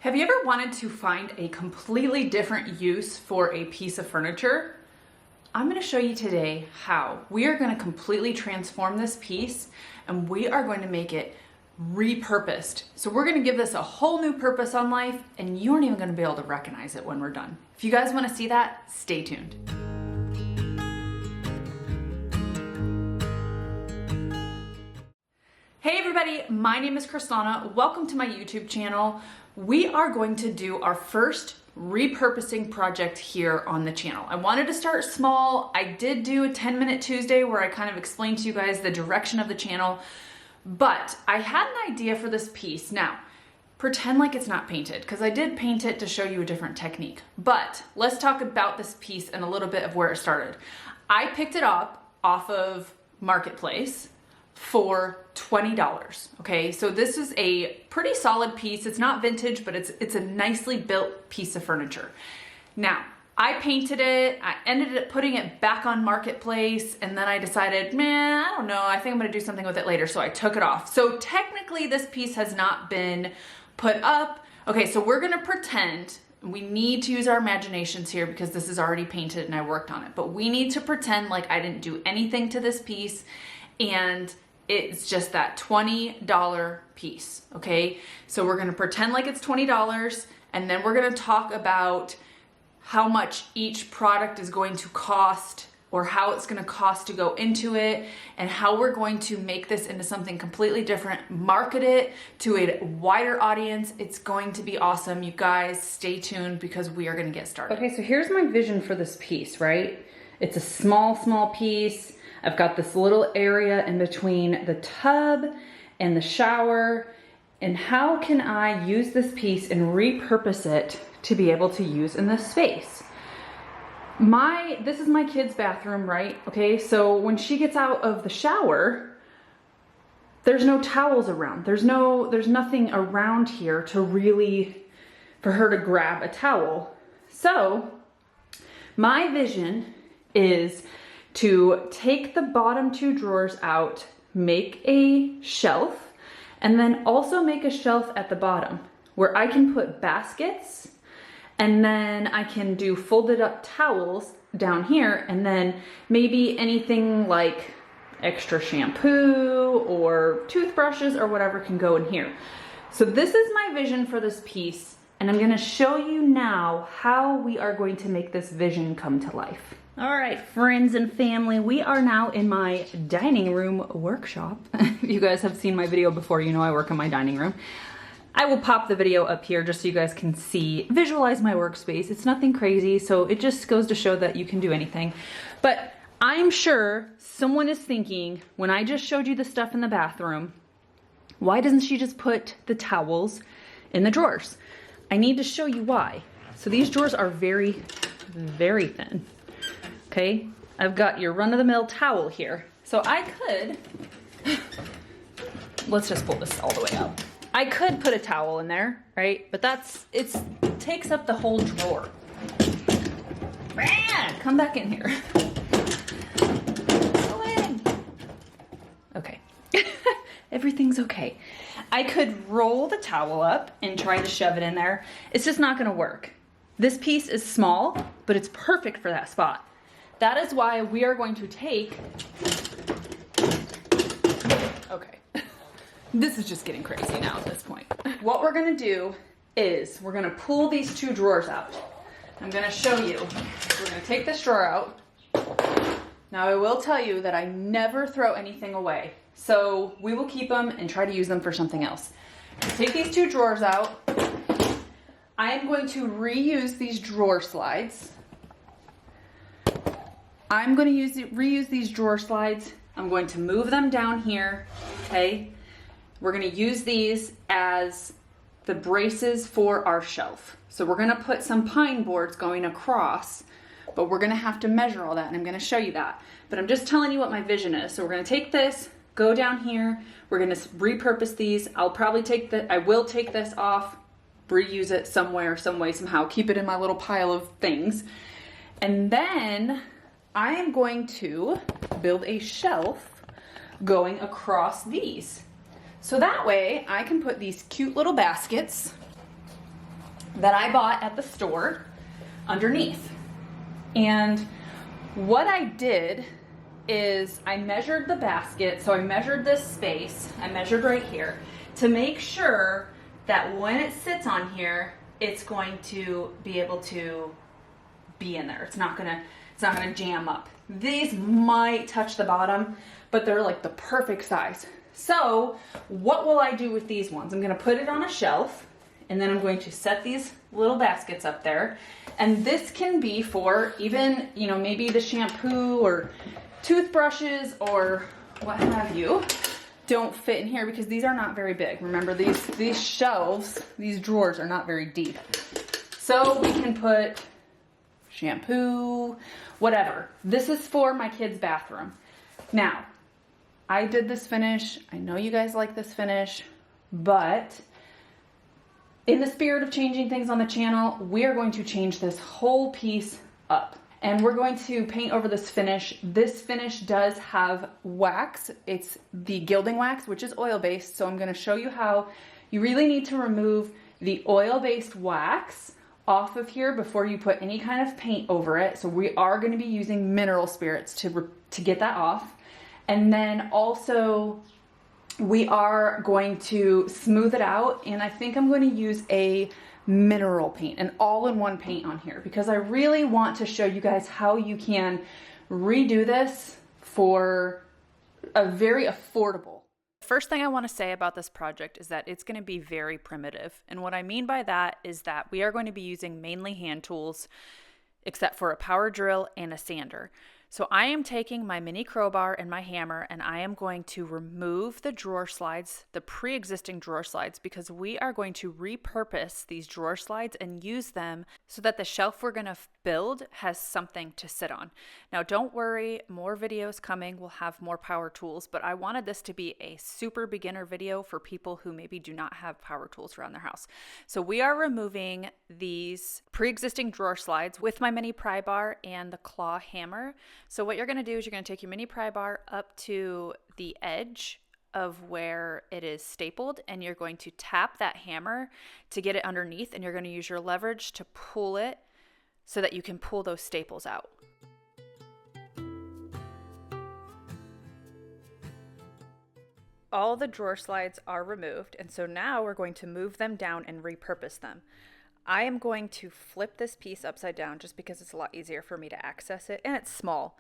Have you ever wanted to find a completely different use for a piece of furniture? I'm going to show you today how. We are going to completely transform this piece and we are going to make it repurposed. So we're going to give this a whole new purpose on life and you aren't even going to be able to recognize it when we're done. If you guys want to see that, stay tuned. Hey everybody, my name is Crys'Dawna. Welcome to my YouTube channel. We are going to do our first repurposing project here on the channel. I wanted to start small. I did do a 10-minute Tuesday where I kind of explained to you guys the direction of the channel, but I had an idea for this piece. Now, pretend like it's not painted, because I did paint it to show you a different technique. But let's talk about this piece and a little bit of where it started. I picked it up off of Marketplace for $20. Okay, so this is a pretty solid piece. It's not vintage, but it's a nicely built piece of furniture. Now, I painted it, I ended up putting it back on Marketplace, and then I decided, man, I don't know, I think I'm gonna do something with it later, so I took it off. So technically this piece has not been put up. Okay, so we're gonna pretend, we need to use our imaginations here because this is already painted and I worked on it, but we need to pretend like I didn't do anything to this piece and it's just that $20 piece, okay? So we're gonna pretend like it's $20 and then we're gonna talk about how much each product is going to cost or how it's gonna cost to go into it and how we're going to make this into something completely different, market it to a wider audience. It's going to be awesome. You guys stay tuned because we are gonna get started. Okay, so here's my vision for this piece, right? It's a small piece. I've got this little area in between the tub and the shower. And how can I use this piece and repurpose it to be able to use in this space? This is my kid's bathroom, right? Okay, so when she gets out of the shower, there's no towels around. There's nothing around here to really, for her to grab a towel. So my vision is to take the bottom two drawers out, make a shelf, and then also make a shelf at the bottom where I can put baskets, and then I can do folded up towels down here, and then maybe anything like extra shampoo or toothbrushes or whatever can go in here. So this is my vision for this piece, and I'm gonna show you now how we are going to make this vision come to life. All right, friends and family, we are now in my dining room workshop. If you guys have seen my video before, you know I work in my dining room. I will pop the video up here just so you guys can visualize my workspace. It's nothing crazy, so it just goes to show that you can do anything. But I'm sure someone is thinking, when I just showed you the stuff in the bathroom, why doesn't she just put the towels in the drawers? I need to show you why. So these drawers are very, very thin. Okay, I've got your run-of-the-mill towel here. So I could, let's just pull this all the way out. I could put a towel in there, right? But it takes up the whole drawer. Come back in here. Go in. Okay, everything's okay. I could roll the towel up and try to shove it in there. It's just not gonna work. This piece is small, but it's perfect for that spot. That is why we are going to take, okay, this is just getting crazy now at this point. What we're gonna do is we're gonna pull these two drawers out. I'm gonna show you. We're gonna take this drawer out. Now I will tell you that I never throw anything away. So we will keep them and try to use them for something else. Take these two drawers out. I am going to reuse these drawer slides. I'm going to reuse these drawer slides. I'm going to move them down here, okay? We're going to use these as the braces for our shelf. So we're going to put some pine boards going across, but we're going to have to measure all that, and I'm going to show you that. But I'm just telling you what my vision is. So we're going to take this, go down here. We're going to repurpose these. I will take this off, reuse it somewhere, some way, somehow, keep it in my little pile of things. And then I am going to build a shelf going across these. So that way I can put these cute little baskets that I bought at the store underneath. And what I did is I measured the basket. So I measured this space, I measured right here to make sure that when it sits on here, it's going to be able to be in there. It's not gonna jam up. These might touch the bottom, but they're like the perfect size. So what will I do with these ones? I'm gonna put it on a shelf, and then I'm going to set these little baskets up there. And this can be for even, you know, maybe the shampoo or toothbrushes or what have you don't fit in here because these are not very big. Remember, these shelves, these drawers are not very deep. So we can put shampoo, whatever. This is for my kids' bathroom. Now, I did this finish. I know you guys like this finish, but in the spirit of changing things on the channel, we are going to change this whole piece up. And we're going to paint over this finish. This finish does have wax. It's the gilding wax, which is oil-based. So I'm gonna show you how you really need to remove the oil-based wax off of here before you put any kind of paint over it. So we are gonna be using mineral spirits to get that off. And then also we are going to smooth it out. And I think I'm going to use a mineral paint, an all-in-one paint on here, because I really want to show you guys how you can redo this for a very affordable. First thing I want to say about this project is that it's going to be very primitive. And what I mean by that is that we are going to be using mainly hand tools, except for a power drill and a sander. So I am taking my mini crowbar and my hammer, and I am going to remove the drawer slides, the pre-existing drawer slides, because we are going to repurpose these drawer slides and use them so that the shelf we're going to build has something to sit on. Now, don't worry, more videos coming. We'll have more power tools, but I wanted this to be a super beginner video for people who maybe do not have power tools around their house. So we are removing these pre-existing drawer slides with my mini pry bar and the claw hammer. So what you're going to do is you're going to take your mini pry bar up to the edge of where it is stapled, and you're going to tap that hammer to get it underneath, and you're going to use your leverage to pull it so that you can pull those staples out. All the drawer slides are removed, and so now we're going to move them down and repurpose them. I am going to flip this piece upside down just because it's a lot easier for me to access it, and it's small.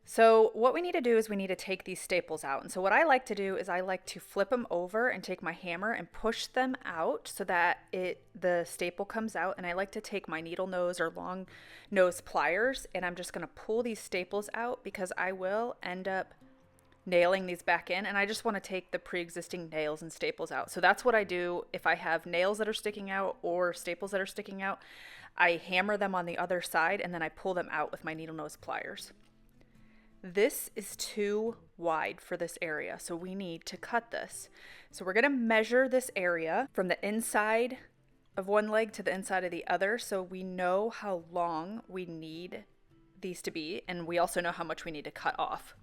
So what we need to do is we need to take these staples out. And so what I like to do is I like to flip them over and take my hammer and push them out so that the staple comes out. And I like to take my needle nose or long nose pliers, and I'm just going to pull these staples out because I will end up nailing these back in, and I just want to take the pre-existing nails and staples out. So that's what I do if I have nails that are sticking out or staples that are sticking out. I hammer them on the other side, and then I pull them out with my needle nose pliers. This is too wide for this area, so we need to cut this. So we're going to measure this area from the inside of one leg to the inside of the other, so we know how long we need these to be, and we also know how much we need to cut off.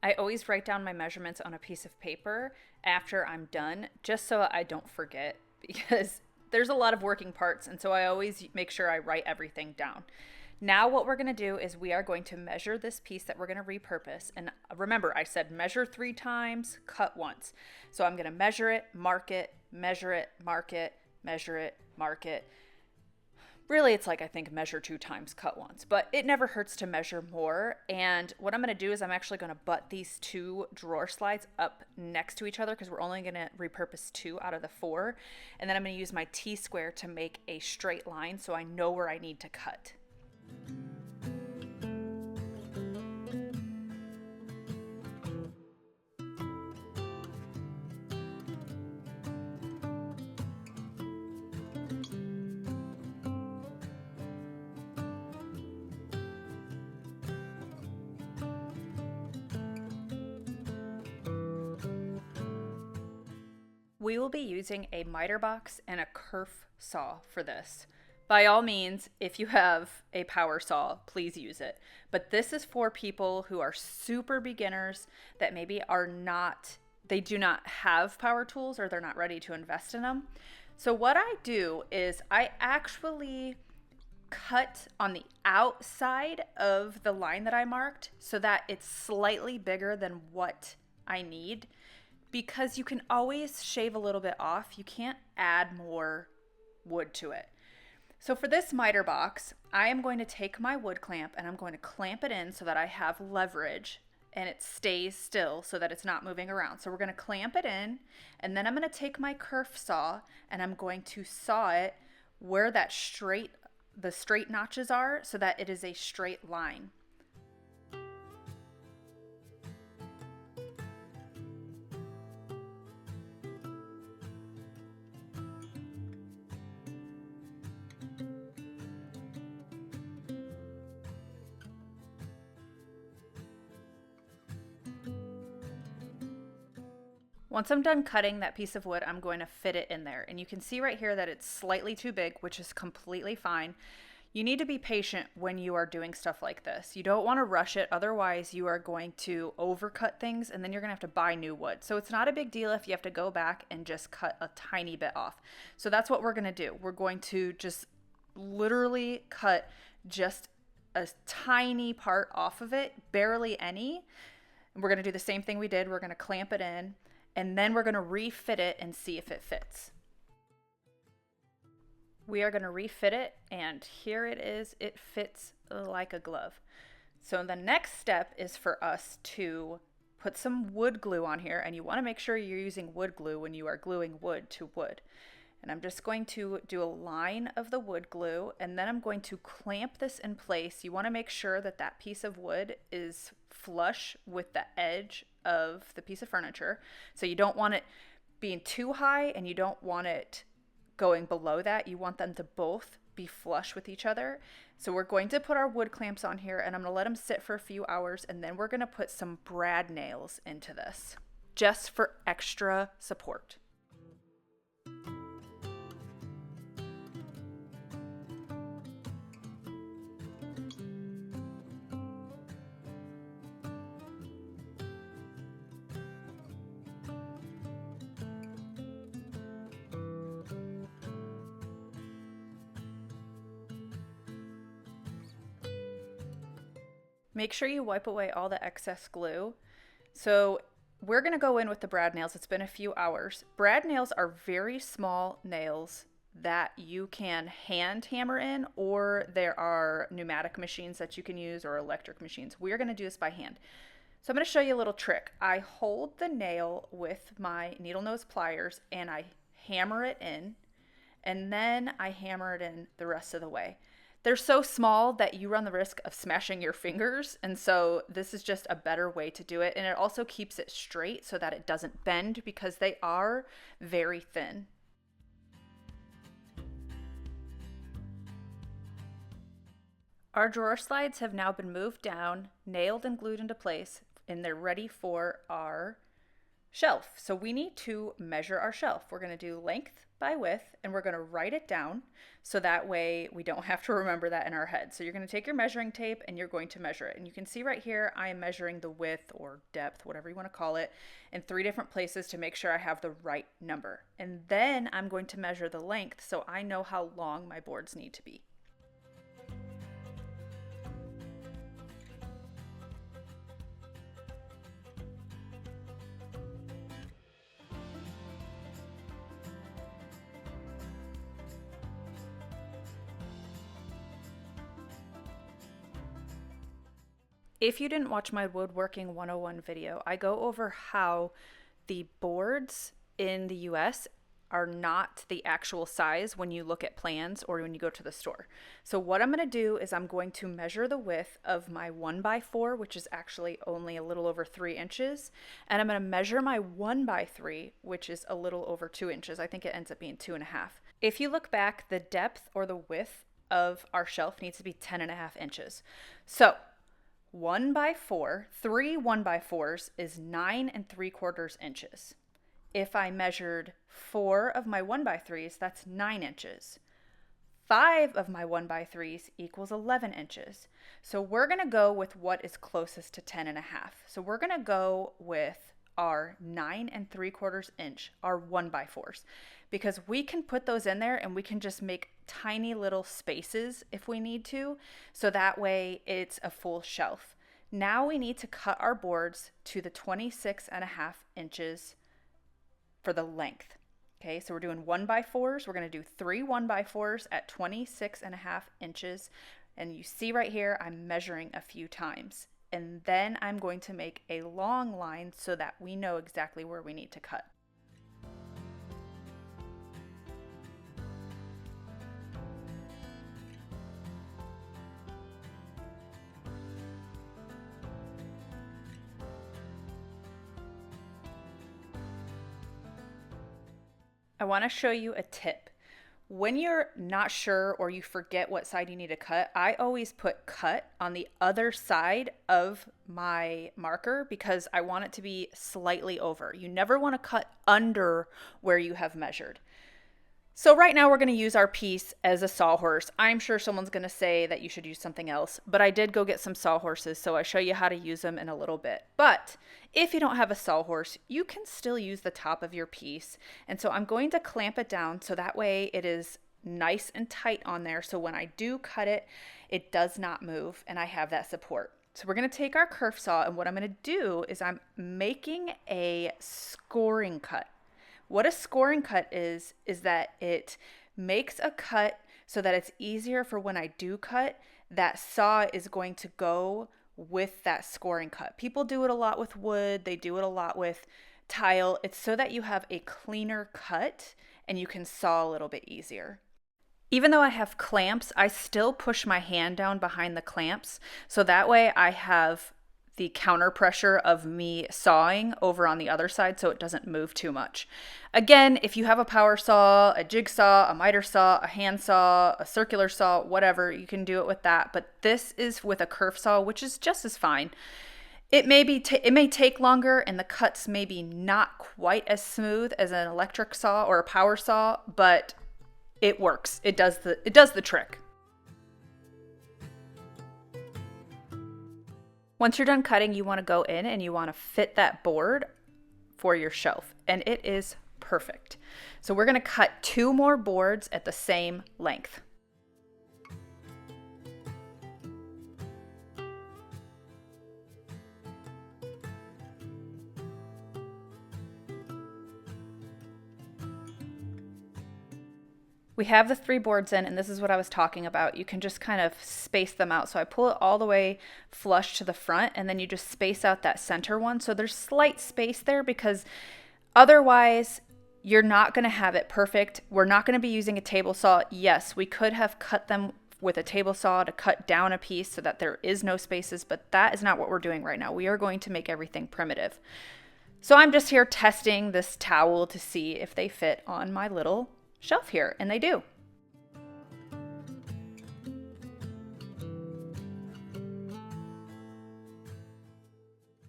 I always write down my measurements on a piece of paper after I'm done, just so I don't forget, because there's a lot of working parts, and so I always make sure I write everything down. Now what we're going to do is we are going to measure this piece that we're going to repurpose. And remember, I said measure 3 times, cut once. So I'm going to measure it, mark it, measure it, mark it, measure it, mark it. Really, it's like, I think, measure 2 times, cut once, but it never hurts to measure more. And what I'm going to do is I'm actually going to butt these 2 drawer slides up next to each other because we're only going to repurpose 2 out of the 4. And then I'm going to use my T-square to make a straight line so I know where I need to cut. We will be using a miter box and a kerf saw for this. By all means, if you have a power saw, please use it. But this is for people who are super beginners that maybe they do not have power tools or they're not ready to invest in them. So what I do is I actually cut on the outside of the line that I marked so that it's slightly bigger than what I need, because you can always shave a little bit off. You can't add more wood to it. So for this miter box, I am going to take my wood clamp and I'm going to clamp it in so that I have leverage and it stays still so that it's not moving around. So we're going to clamp it in, and then I'm going to take my kerf saw and I'm going to saw it where the straight notches are so that it is a straight line. Once I'm done cutting that piece of wood, I'm going to fit it in there. And you can see right here that it's slightly too big, which is completely fine. You need to be patient when you are doing stuff like this. You don't want to rush it, otherwise you are going to overcut things and then you're going to have to buy new wood. So it's not a big deal if you have to go back and just cut a tiny bit off. So that's what we're going to do. We're going to just literally cut just a tiny part off of it, barely any. And we're going to do the same thing we did. We're going to clamp it in, and then we're going to refit it and see if it fits. We are going to refit it, and here it is. It fits like a glove. So the next step is for us to put some wood glue on here, and you want to make sure you're using wood glue when you are gluing wood to wood. And I'm just going to do a line of the wood glue, and then I'm going to clamp this in place. You want to make sure that that piece of wood is flush with the edge of the piece of furniture. So you don't want it being too high and you don't want it going below that. You want them to both be flush with each other. So we're going to put our wood clamps on here, and I'm going to let them sit for a few hours, and then we're going to put some brad nails into this just for extra support. Make sure you wipe away all the excess glue. So we're going to go in with the brad nails. It's been a few hours. Brad nails are very small nails that you can hand hammer in, or there are pneumatic machines that you can use, or electric machines. We're going to do this by hand. So I'm going to show you a little trick. I hold the nail with my needle nose pliers and I hammer it in, and then I hammer it in the rest of the way. They're so small that you run the risk of smashing your fingers, and so this is just a better way to do it. And it also keeps it straight so that it doesn't bend, because they are very thin. Our drawer slides have now been moved down, nailed and glued into place, and they're ready for our shelf. So we need to measure our shelf. We're going to do length by width, and we're going to write it down so that way we don't have to remember that in our head. So you're going to take your measuring tape and you're going to measure it. And you can see right here, I am measuring the width or depth, whatever you want to call it, in 3 different places to make sure I have the right number. And then I'm going to measure the length so I know how long my boards need to be. If you didn't watch my Woodworking 101 video, I go over how the boards in the US are not the actual size when you look at plans or when you go to the store. So what I'm going to do is I'm going to measure the width of my 1x4, which is actually only a little over 3 inches. And I'm going to measure my 1x3, which is a little over 2 inches. I think it ends up being 2.5. If you look back, the depth or the width of our shelf needs to be 10.5 inches. So 1x4, 3 1x4s is 9.75 inches. If I measured 4 of my 1x3s, that's 9 inches. 5 of my 1x3s equals 11 inches. So we're gonna go with what is closest to 10.5. So we're gonna go with our 9 3/4 inch, our 1x4s, because we can put those in there and we can just make tiny little spaces if we need to. So that way it's a full shelf. Now we need to cut our boards to the 26.5 inches for the length. Okay, so we're doing 1x4s. We're going to do 3 1x4s at 26.5 inches. And you see right here, I'm measuring a few times. And then I'm going to make a long line so that we know exactly where we need to cut. I want to show you a tip. When you're not sure or you forget what side you need to cut, I always put cut on the other side of my marker because I want it to be slightly over. You never want to cut under where you have measured. So right now we're going to use our piece as a sawhorse. I'm sure someone's going to say that you should use something else, but I did go get some sawhorses, so I'll show you how to use them in a little bit. But if you don't have a sawhorse, you can still use the top of your piece. And so I'm going to clamp it down so that way it is nice and tight on there. So when I do cut it, it does not move and I have that support. So we're going to take our kerf saw, and what I'm going to do is I'm making a scoring cut. What a scoring cut is that it makes a cut so that it's easier for when I do cut, that saw is going to go with that scoring cut. People do it a lot with wood. They do it a lot with tile. It's so that you have a cleaner cut and you can saw a little bit easier. Even though I have clamps, I still push my hand down behind the clamps. So that way I have the counter pressure of me sawing over on the other side so it doesn't move too much. Again, if you have a power saw, a jigsaw, a miter saw, a hand saw, a circular saw, whatever, you can do it with that. But this is with a kerf saw, which is just as fine. It may take longer and the cuts may be not quite as smooth as an electric saw or a power saw, but it works. It does the trick. Once you're done cutting, you want to go in and you want to fit that board for your shelf, and it is perfect. So we're going to cut 2 more boards at the same length. We have the 3 boards in, and this is what I was talking about. You can just kind of space them out. So I pull it all the way flush to the front, and then you just space out that center one. So there's slight space there because otherwise you're not going to have it perfect. We're not going to be using a table saw. Yes, we could have cut them with a table saw to cut down a piece so that there is no spaces, but that is not what we're doing right now. We are going to make everything primitive. So I'm just here testing this towel to see if they fit on my little shelf here, and they do.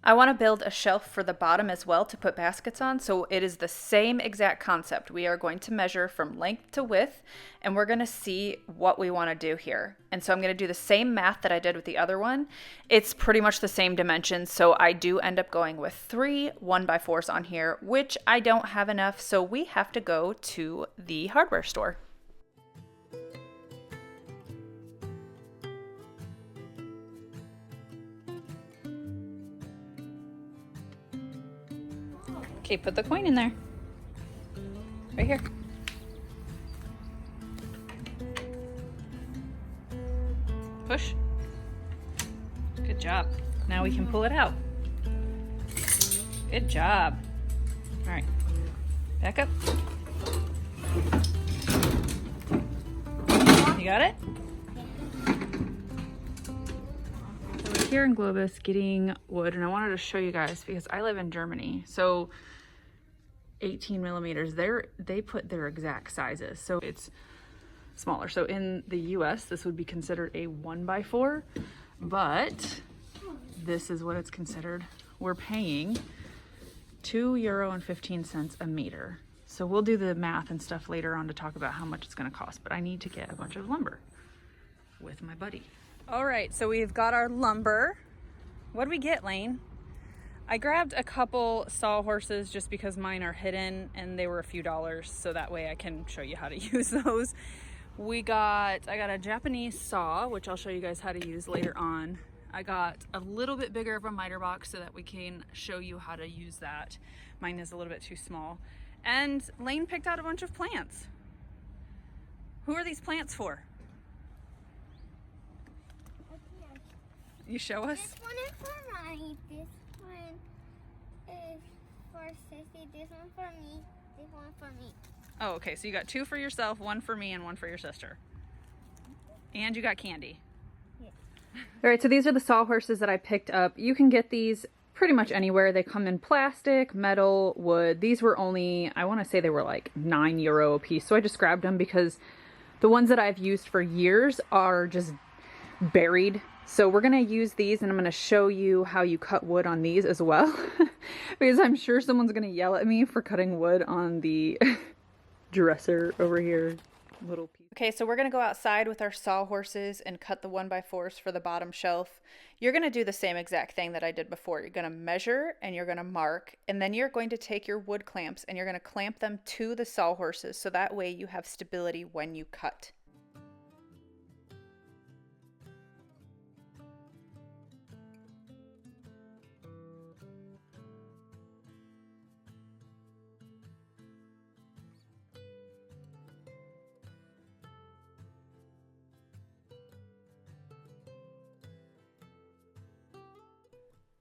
I want to build a shelf for the bottom as well to put baskets on, so it is the same exact concept. We are going to measure from length to width, and we're going to see what we want to do here. And so I'm going to do the same math that I did with the other one. It's pretty much the same dimensions, so I do end up going with 3 1x4s on here, which I don't have enough, so we have to go to the hardware store. Okay, put the coin in there. Right here. Push. Good job. Now we can pull it out. Good job. All right, back up. You got it? So we're here in Globus getting wood, and I wanted to show you guys because I live in Germany. So 18 millimeters, they put their exact sizes, so it's smaller. So in the US, this would be considered a 1x4, but this is what it's considered. We're paying €2.15 a meter. So we'll do the math and stuff later on to talk about how much it's gonna cost, but I need to get a bunch of lumber with my buddy. All right, so we've got our lumber. What did we get, Lane? I grabbed a couple sawhorses just because mine are hidden and they were a few dollars, so that way I can show you how to use those. I got a Japanese saw, which I'll show you guys how to use later on. I got a little bit bigger of a miter box so that we can show you how to use that. Mine is a little bit too small. And Lane picked out a bunch of plants. Who are these plants for? You show us? This one is for Ronnie. This one is for Sissy. This one for me. This one for me. Oh, okay. So you got 2 for yourself, 1 for me, and 1 for your sister. And you got candy. Yeah. All right, so these are the sawhorses that I picked up. You can get these pretty much anywhere. They come in plastic, metal, wood. These were only, I want to say they were like €9 a piece. So I just grabbed them because the ones that I've used for years are just buried. So we're going to use these, and I'm going to show you how you cut wood on these as well. Because I'm sure someone's going to yell at me for cutting wood on the dresser over here. Little piece. Okay, so we're going to go outside with our sawhorses and cut the 1x4s for the bottom shelf. You're going to do the same exact thing that I did before. You're going to measure and you're going to mark, and then you're going to take your wood clamps and you're going to clamp them to the sawhorses so that way you have stability when you cut.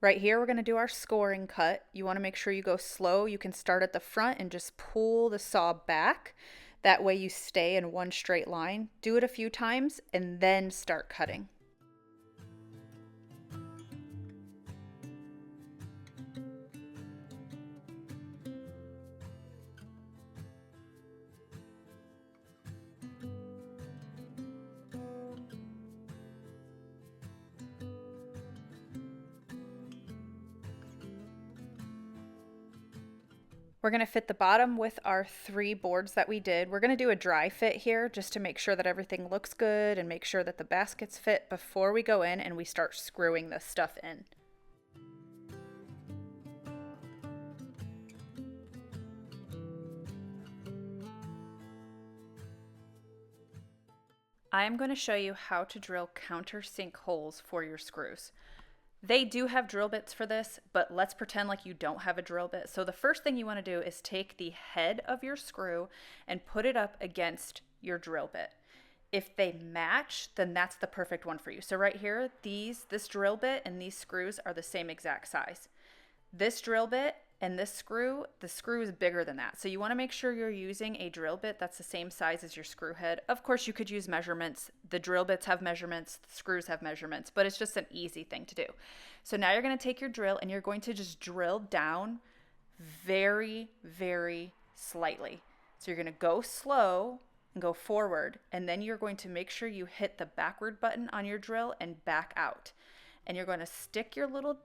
Right here, we're going to do our scoring cut. You want to make sure you go slow. You can start at the front and just pull the saw back. That way you stay in one straight line. Do it a few times and then start cutting. We're going to fit the bottom with our 3 boards that we did. We're going to do a dry fit here just to make sure that everything looks good and make sure that the baskets fit before we go in and we start screwing this stuff in. I'm going to show you how to drill countersink holes for your screws. They do have drill bits for this, but let's pretend like you don't have a drill bit. So the first thing you want to do is take the head of your screw and put it up against your drill bit. If they match, then that's the perfect one for you. So right here, this drill bit and these screws are the same exact size. This drill bit and this screw, the screw is bigger than that. So you want to make sure you're using a drill bit that's the same size as your screw head. Of course, you could use measurements. The drill bits have measurements, the screws have measurements, but it's just an easy thing to do. So now you're going to take your drill and you're going to just drill down very, very slightly. So you're going to go slow and go forward, and then you're going to make sure you hit the backward button on your drill and back out. And you're going to stick your little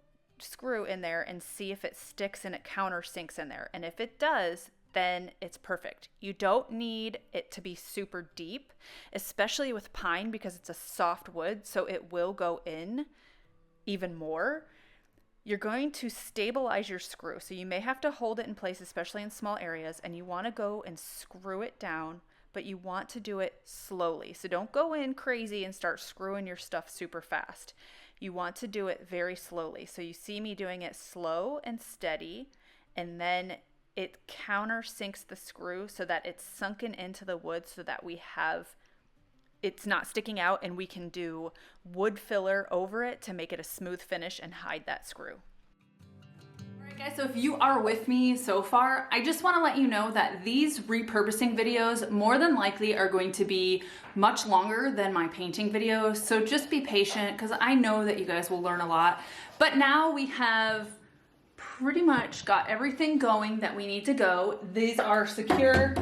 screw in there and see if it sticks and it countersinks in there. And if it does, then it's perfect. You don't need it to be super deep, especially with pine because it's a soft wood, so it will go in even more. You're going to stabilize your screw. So you may have to hold it in place, especially in small areas, and you want to go and screw it down, but you want to do it slowly. So don't go in crazy and start screwing your stuff super fast. You want to do it very slowly. So you see me doing it slow and steady, and then it countersinks the screw so that it's sunken into the wood so that it's not sticking out, and we can do wood filler over it to make it a smooth finish and hide that screw. Guys, so if you are with me so far, I just want to let you know that these repurposing videos more than likely are going to be much longer than my painting videos. So just be patient because I know that you guys will learn a lot. But now we have pretty much got everything going that we need to go. These are secure,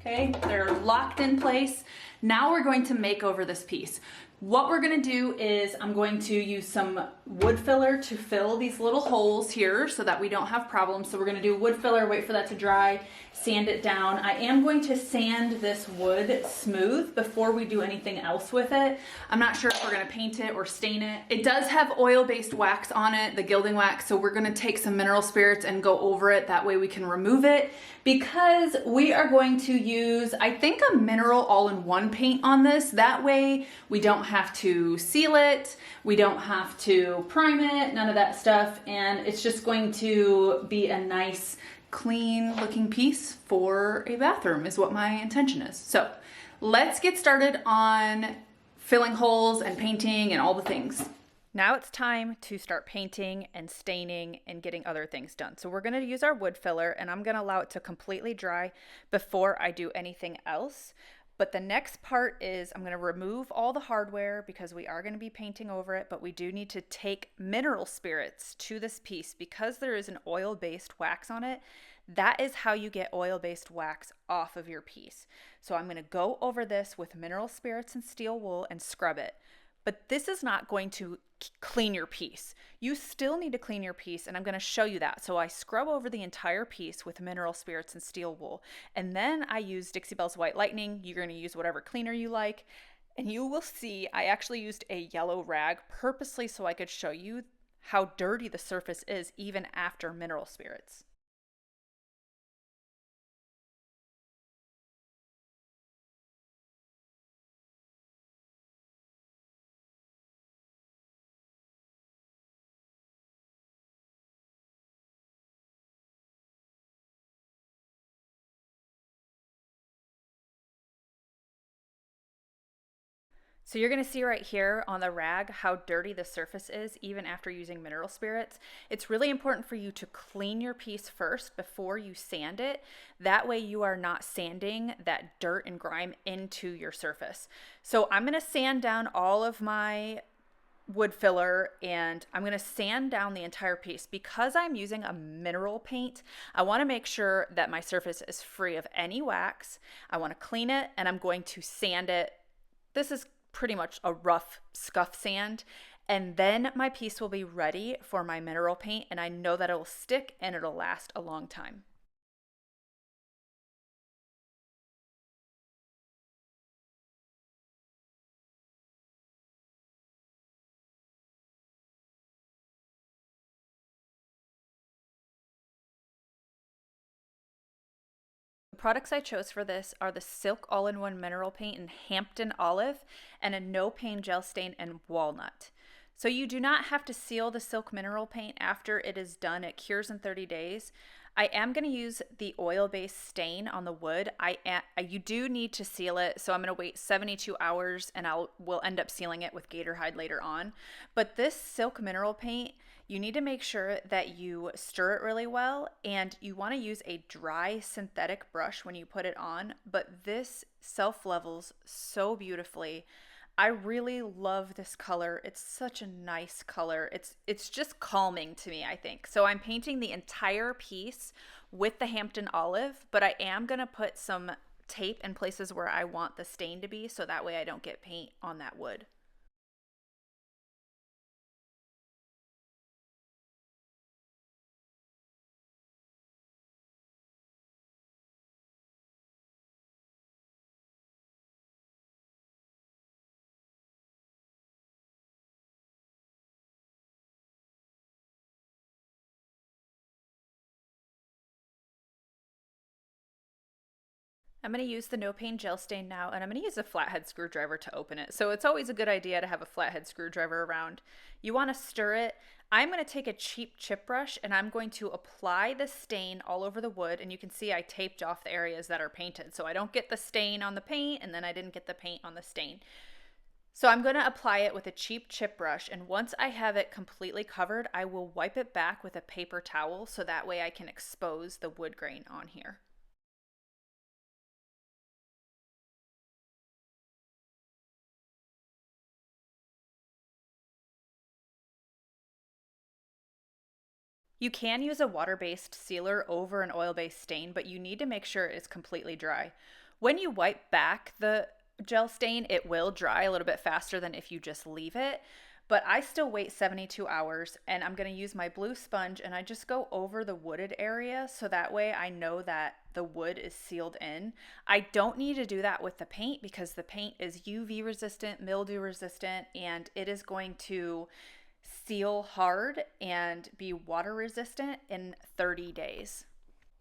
okay? They're locked in place. Now we're going to make over this piece. What we're gonna do is I'm going to use some wood filler to fill these little holes here so that we don't have problems. So we're gonna do wood filler, wait for that to dry, sand it down. I am going to sand this wood smooth before we do anything else with it. I'm not sure if we're gonna paint it or stain it. It does have oil-based wax on it, the gilding wax, so we're gonna take some mineral spirits and go over it. That way we can remove it, because we are going to use, I think, a mineral all-in-one paint on this. That way we don't have to seal it, we don't have to prime it, none of that stuff, and it's just going to be a nice, clean looking piece for a bathroom is what my intention is. So let's get started on filling holes and painting and all the things. Now it's time to start painting and staining and getting other things done. So we're going to use our wood filler, and I'm going to allow it to completely dry before I do anything else. But the next part is I'm going to remove all the hardware because we are going to be painting over it, but we do need to take mineral spirits to this piece because there is an oil-based wax on it. That is how you get oil-based wax off of your piece. So I'm going to go over this with mineral spirits and steel wool and scrub it. But this is not going to clean your piece. You still need to clean your piece, and I'm going to show you that. So I scrub over the entire piece with mineral spirits and steel wool, and then I use Dixie Belle's White Lightning. You're going to use whatever cleaner you like, and you will see I actually used a yellow rag purposely so I could show you how dirty the surface is even after mineral spirits. So you're going to see right here on the rag how dirty the surface is even after using mineral spirits. It's really important for you to clean your piece first before you sand it. That way you are not sanding that dirt and grime into your surface. So I'm going to sand down all of my wood filler, and I'm going to sand down the entire piece. Because I'm using a mineral paint, I want to make sure that my surface is free of any wax. I want to clean it, and I'm going to sand it. This is pretty much a rough scuff sand, and then my piece will be ready for my mineral paint, and I know that it will stick and it'll last a long time. The products I chose for this are the Silk All-in-One Mineral Paint in Hampton Olive and a No Pain Gel Stain in Walnut. So you do not have to seal the Silk Mineral Paint after it is done. It cures in 30 days. I am going to use the oil-based stain on the wood. You do need to seal it, so I'm going to wait 72 hours and we'll end up sealing it with Gator Hide later on. But this Silk Mineral Paint, you need to make sure that you stir it really well, and you want to use a dry synthetic brush when you put it on, but this self-levels so beautifully. I really love this color. It's such a nice color. It's just calming to me, I think. So I'm painting the entire piece with the Hampton Olive, but I am going to put some tape in places where I want the stain to be, so that way I don't get paint on that wood. I'm going to use the No Pain Gel Stain now, and I'm going to use a flathead screwdriver to open it. So it's always a good idea to have a flathead screwdriver around. You want to stir it. I'm going to take a cheap chip brush, and I'm going to apply the stain all over the wood. And you can see I taped off the areas that are painted, so I don't get the stain on the paint, and then I didn't get the paint on the stain. So I'm going to apply it with a cheap chip brush, and once I have it completely covered, I will wipe it back with a paper towel so that way I can expose the wood grain on here. You can use a water-based sealer over an oil-based stain, but you need to make sure it's completely dry. When you wipe back the gel stain, it will dry a little bit faster than if you just leave it. But I still wait 72 hours, and I'm going to use my blue sponge, and I just go over the wooded area so that way I know that the wood is sealed in. I don't need to do that with the paint because the paint is UV resistant, mildew resistant, and it is going to seal hard and be water resistant in 30 days.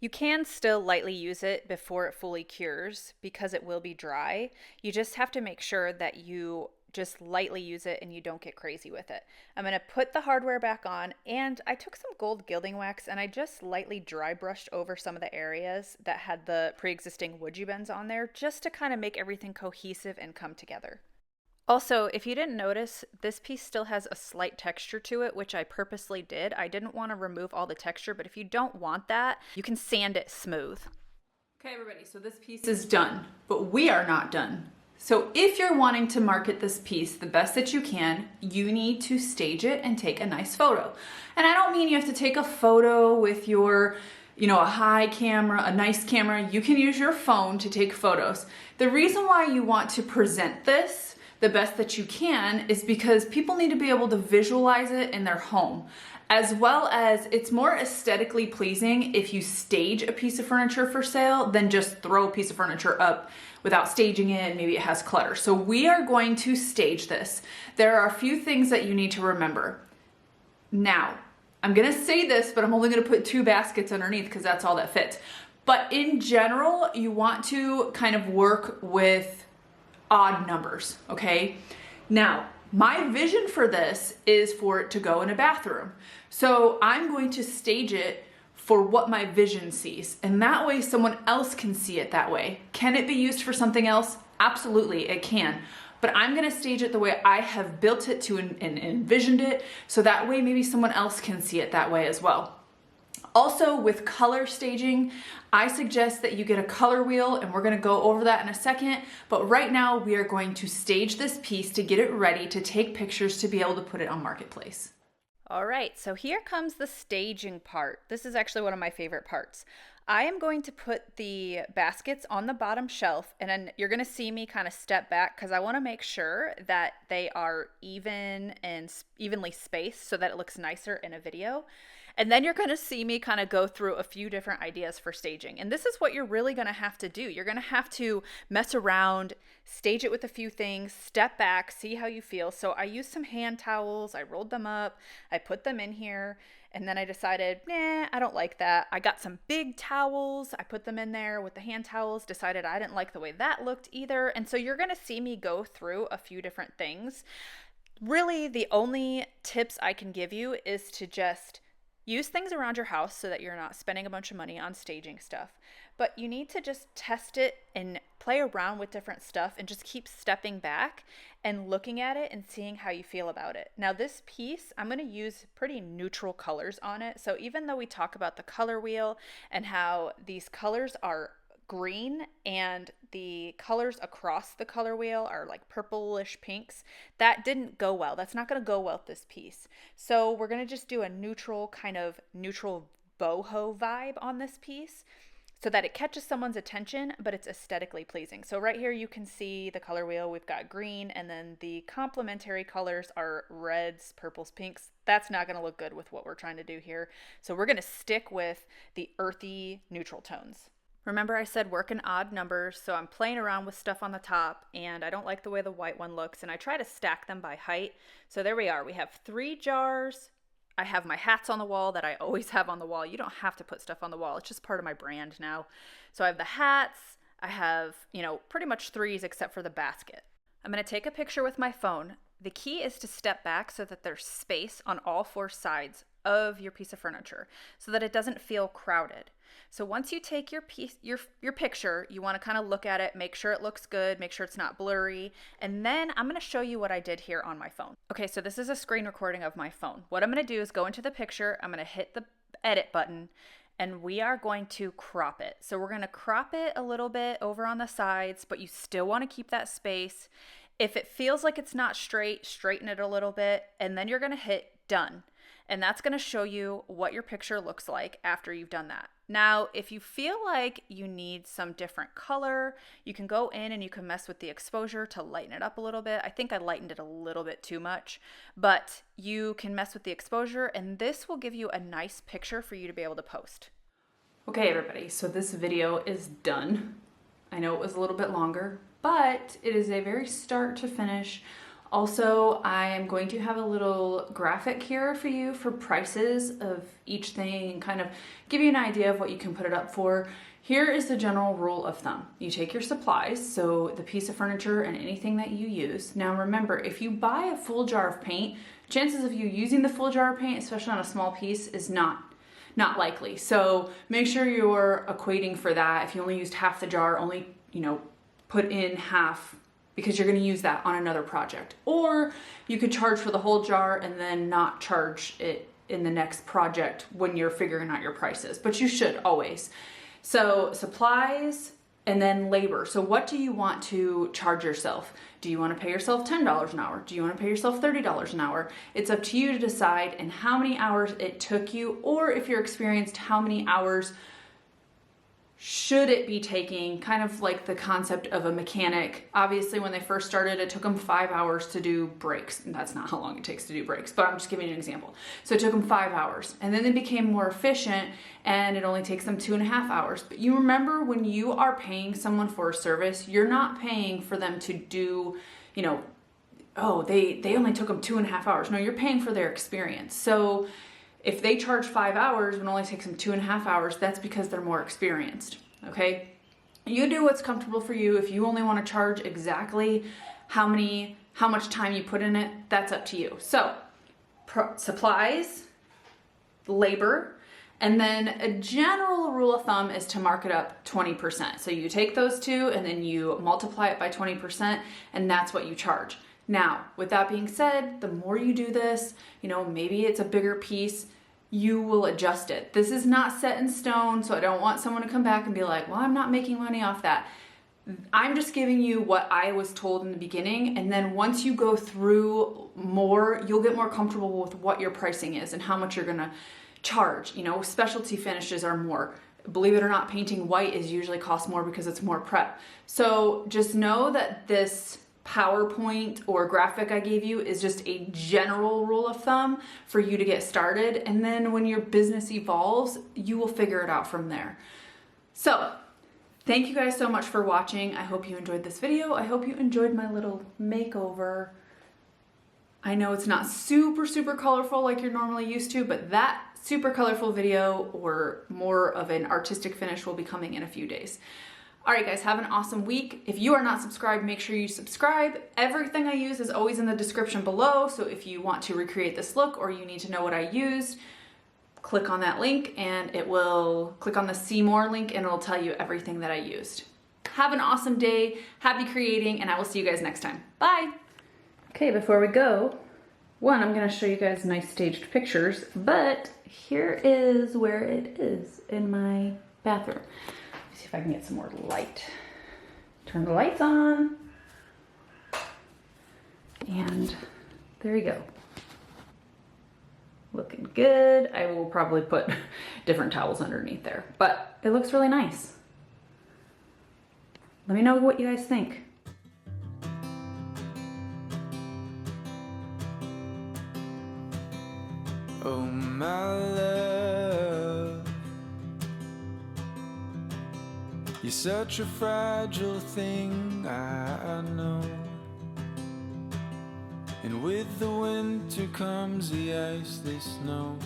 You can still lightly use it before it fully cures because it will be dry. You just have to make sure that you just lightly use it and you don't get crazy with it. I'm going to put the hardware back on, and I took some gold gilding wax and I just lightly dry brushed over some of the areas that had the pre-existing woodgie bends on there just to kind of make everything cohesive and come together. Also, if you didn't notice, this piece still has a slight texture to it, which I purposely did. I didn't want to remove all the texture, but if you don't want that, you can sand it smooth. Okay, everybody, so this piece is done, but we are not done. So if you're wanting to market this piece the best that you can, you need to stage it and take a nice photo. And I don't mean you have to take a photo with your, a high camera, a nice camera. You can use your phone to take photos. The reason why you want to present this the best that you can is because people need to be able to visualize it in their home, as well as it's more aesthetically pleasing if you stage a piece of furniture for sale than just throw a piece of furniture up without staging it and maybe it has clutter. So we are going to stage this. There are a few things that you need to remember. Now, I'm gonna say this, but I'm only gonna put 2 baskets underneath because that's all that fits. But in general, you want to kind of work with odd numbers, okay? Now, my vision for this is for it to go in a bathroom. So I'm going to stage it for what my vision sees. And that way someone else can see it that way. Can it be used for something else? Absolutely, it can. But I'm gonna stage it the way I have built it to and envisioned it, so that way maybe someone else can see it that way as well. Also, with color staging, I suggest that you get a color wheel, and we're gonna go over that in a second, but right now we are going to stage this piece to get it ready to take pictures to be able to put it on Marketplace. All right, so here comes the staging part. This is actually one of my favorite parts. I am going to put the baskets on the bottom shelf, and then you're gonna see me kind of step back because I wanna make sure that they are even and evenly spaced so that it looks nicer in a video. And then you're gonna see me kind of go through a few different ideas for staging. And this is what you're really gonna have to do. You're gonna have to mess around, stage it with a few things, step back, see how you feel. So I used some hand towels, I rolled them up, I put them in here, and then I decided, nah, I don't like that. I got some big towels, I put them in there with the hand towels, decided I didn't like the way that looked either. And so you're gonna see me go through a few different things. Really, the only tips I can give you is to just use things around your house so that you're not spending a bunch of money on staging stuff. But you need to just test it and play around with different stuff and just keep stepping back and looking at it and seeing how you feel about it. Now this piece, I'm going to use pretty neutral colors on it. So even though we talk about the color wheel and how these colors are green and the colors across the color wheel are like purplish pinks, that didn't go well. That's not going to go well with this piece. So we're going to just do a neutral boho vibe on this piece so that it catches someone's attention, but it's aesthetically pleasing. So right here you can see the color wheel. We've got green, and then the complementary colors are reds, purples, pinks. That's not going to look good with what we're trying to do here. So we're going to stick with the earthy neutral tones. Remember I said work in odd numbers, so I'm playing around with stuff on the top, and I don't like the way the white one looks, and I try to stack them by height. So there we are. We have 3 jars. I have my hats on the wall that I always have on the wall. You don't have to put stuff on the wall. It's just part of my brand now. So I have the hats. I have, pretty much 3s except for the basket. I'm going to take a picture with my phone. The key is to step back so that there's space on all 4 sides of your piece of furniture so that it doesn't feel crowded. So once you take your picture, you want to kind of look at it, make sure it looks good, make sure it's not blurry, and then I'm going to show you what I did here on my phone. Okay, so this is a screen recording of my phone. What I'm going to do is go into the picture, I'm going to hit the edit button, and we are going to crop it. So we're going to crop it a little bit over on the sides, but you still want to keep that space. If it feels like it's not straight, straighten it a little bit, and then you're going to hit done. And that's going to show you what your picture looks like after you've done that. Now, if you feel like you need some different color, you can go in and you can mess with the exposure to lighten it up a little bit. I think I lightened it a little bit too much, but you can mess with the exposure and this will give you a nice picture for you to be able to post. Okay, everybody, so this video is done. I know it was a little bit longer, but it is a very start to finish. Also, I am going to have a little graphic here for you for prices of each thing and kind of give you an idea of what you can put it up for. Here is the general rule of thumb. You take your supplies, so the piece of furniture and anything that you use. Now remember, if you buy a full jar of paint, chances of you using the full jar of paint, especially on a small piece, is not likely. So make sure you're equating for that. If you only used half the jar, only, put in half, because you're going to use that on another project. Or you could charge for the whole jar and then not charge it in the next project when you're figuring out your prices, but you should always. So supplies and then labor. So what do you want to charge yourself? Do you want to pay yourself $10 an hour? Do you want to pay yourself $30 an hour? It's up to you to decide and how many hours it took you, or if you're experienced, how many hours should it be taking, kind of like the concept of a mechanic. Obviously, when they first started, it took them 5 hours to do brakes. And that's not how long it takes to do brakes, but I'm just giving you an example. So it took them 5 hours, and then they became more efficient and it only takes them 2.5 hours. But you remember, when you are paying someone for a service, you're not paying for them to do, oh, they only took them 2.5 hours. No, you're paying for their experience. So if they charge 5 hours and only takes them 2.5 hours, that's because they're more experienced, okay? You do what's comfortable for you. If you only want to charge exactly how much time you put in it, that's up to you. So supplies, labor, and then a general rule of thumb is to mark it up 20%. So you take those two and then you multiply it by 20%, and that's what you charge. Now, with that being said, the more you do this, maybe it's a bigger piece, you will adjust it. This is not set in stone, so I don't want someone to come back and be like, well, I'm not making money off that. I'm just giving you what I was told in the beginning, and then once you go through more, you'll get more comfortable with what your pricing is and how much you're gonna charge. Specialty finishes are more. Believe it or not, painting white is usually cost more because it's more prep. So just know that this PowerPoint or graphic I gave you is just a general rule of thumb for you to get started, and then when your business evolves, you will figure it out from there. So thank you guys so much for watching. I hope you enjoyed this video. I hope you enjoyed my little makeover. I know it's not super colorful like you're normally used to, but that super colorful video or more of an artistic finish will be coming in a few days. All right, guys, have an awesome week. If you are not subscribed, make sure you subscribe. Everything I use is always in the description below, so if you want to recreate this look or you need to know what I used, click on that link and it will click on the See More link and it'll tell you everything that I used. Have an awesome day, happy creating, and I will see you guys next time. Bye. Okay, before we go, I'm gonna show you guys nice staged pictures, but here is where it is in my bathroom. See if I can get some more light. Turn the lights on. And there you go. Looking good. I will probably put different towels underneath there, but it looks really nice. Let me know what you guys think. Oh, my love, you're such a fragile thing, I know. And with the winter comes the ice, the snow,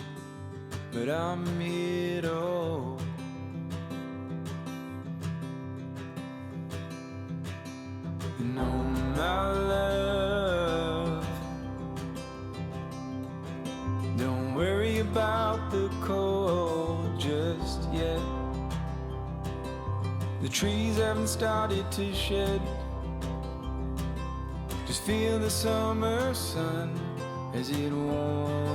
but I'm here to hold. And oh, my love, don't worry about the cold just yet. The trees haven't started to shed. Just feel the summer sun as it warms.